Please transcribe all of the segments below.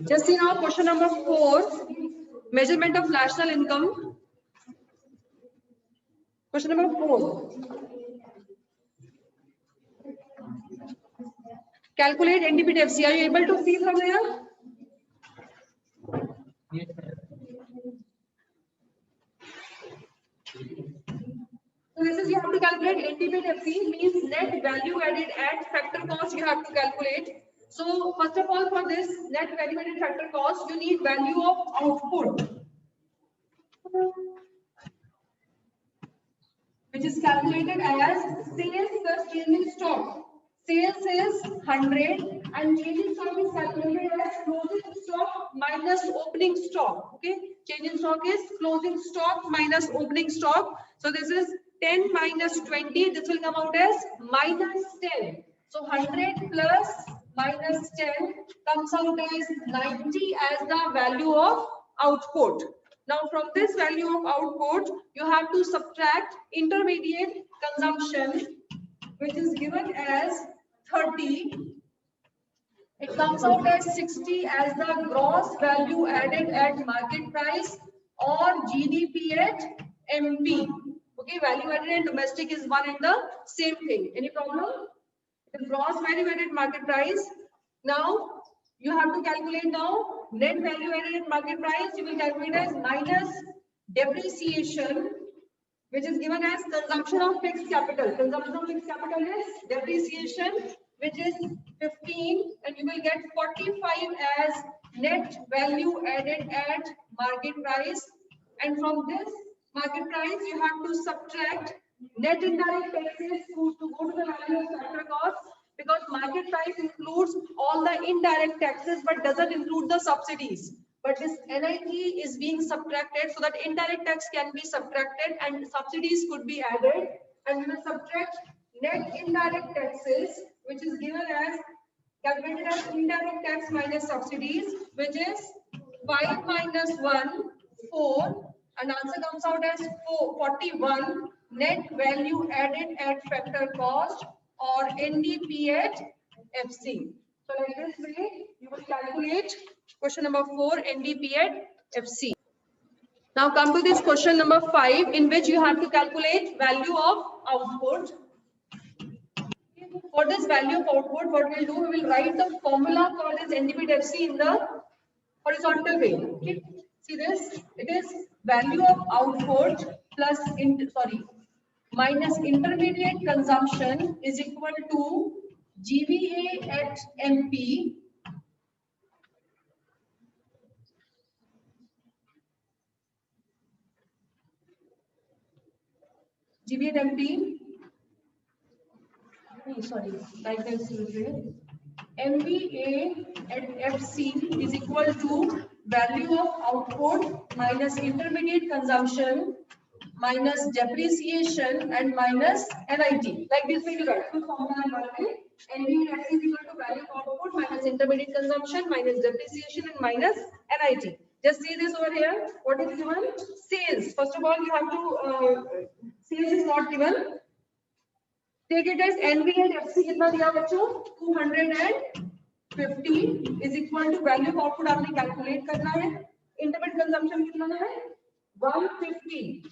Just see now question number 4, measurement of national income. Question number 4. Calculate NDP-FC. Are you able to see from here? So this is, you have to calculate NDP-FC, means net value added at factor cost you have to calculate. So first of all, for this net value added factor cost, you need value of output, which is calculated as sales plus change in stock. Sales is 100 and change in stock is calculated as closing stock minus opening stock. Okay, change in stock is closing stock minus opening stock. So this is 10 minus 20. This will come out as minus 10. So 100 plus minus 10 comes out as 90 as the value of output. Now from this value of output, you have to subtract intermediate consumption, which is given as 30. It comes out as 60 as the gross value added at market price or GDP at MP. Okay, value added and domestic is one and the same thing. Any problem? The gross value added market price. Now you have to calculate now net value added at market price. You will calculate as minus depreciation, which is given as consumption of fixed capital. Consumption of fixed capital is depreciation, which is 15, and you will get 45 as net value added at market price. And from this market price, you have to subtract net indirect taxes to go to the value of factor cost, because market price includes all the indirect taxes but doesn't include the subsidies. But this NIT is being subtracted so that indirect tax can be subtracted and subsidies could be added. And we will subtract net indirect taxes, which is given as calculated as indirect tax minus subsidies, which is 5 minus 1, 4, and answer comes out as 41 net value added at factor cost or NDP at FC. So like this way, you will calculate question number 4, NDP at FC. Now come to this question number 5, in which you have to calculate value of output. For this value of output, what we'll do, we will write the formula for this NDP at FC in the horizontal way. Okay. See this, it is value of output plus minus intermediate consumption is equal to GVA at MP GVA at MP MVA at FC is equal to value of output minus intermediate consumption minus depreciation and minus NIT. Like this way you write full formula in one way. NVA at FC is equal to value of output minus intermediate consumption minus depreciation and minus NIT. Just see this over here. What is given? Sales. First of all, you have to sales is not given. Take it as NVA at FC कितना दिया बच्चों? 250 is equal to value of output आपने calculate करना है. Intermediate consumption कितना है? 150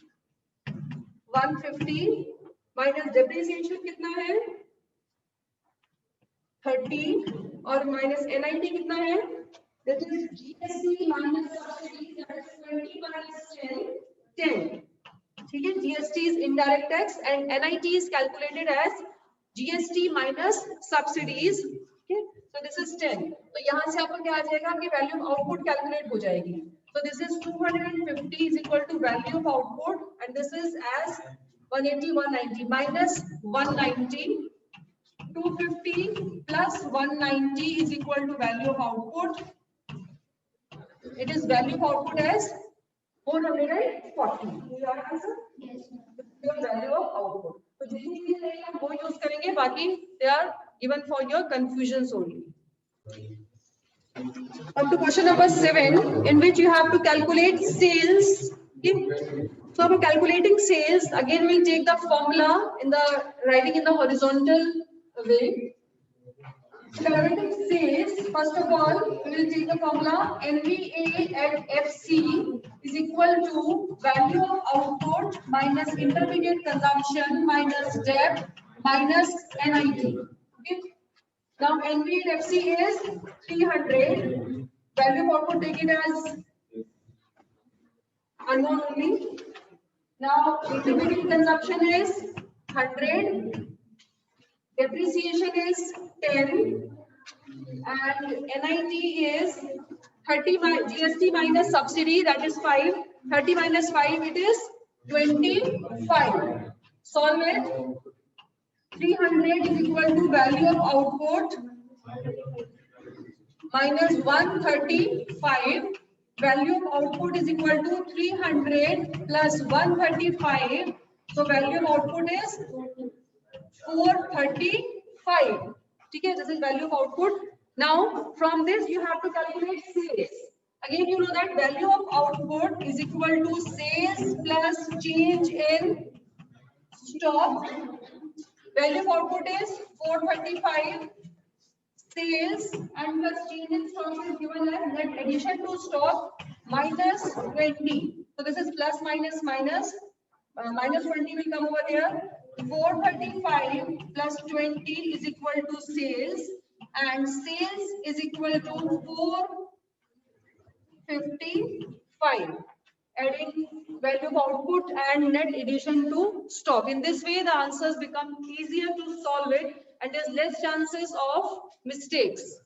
minus depreciation कितना है? 30 और minus NIT कितना है? That is GST minus subsidies, that is 20 minus 10. ठीक है, GST is indirect tax and NIT is calculated as GST minus subsidies. Okay, so this is 10. तो यहाँ से आपको क्या आ जाएगा? आपकी value of output calculate हो जाएगी. So this is 250 is equal to value of output, and this is as 180, 190 minus 190. 250 plus 190 is equal to value of output. It is value of output as 440. Your answer? Yes. Your value of output. So जितनी चीजें रहेंगी हम वो use करेंगे, बाकी they are given for your confusions only. Up to question number 7, in which you have to calculate sales. Okay. So for calculating sales, again we'll take the formula in the writing in the horizontal way. Theoretic says, first of all, we will take the formula NVA at FC is equal to value of output minus intermediate consumption minus depth minus NIT. Okay. Now NVA at FC is 300. Value of output, take it as unknown only. Now intermediate consumption is 100. Depreciation is 10. And NIT is 30 GST minus subsidy, that is 5. 30 minus 5, it is 25. Solve it. 300 is equal to value of output minus 135. Value of output is equal to 300 plus 135. So value of output is 435. Okay, this is value of output. Now from this you have to calculate sales. Again, you know that value of output is equal to sales plus change in stock. Value of output is 435. Sales and plus change in stock is given as net addition to stock minus 20. So this is plus minus minus. Minus 20 will come over here. 435 plus 20 is equal to sales, and sales is equal to 455. Adding value of output and net addition to stock. In this way, the answers become easier to solve it and there's less chances of mistakes.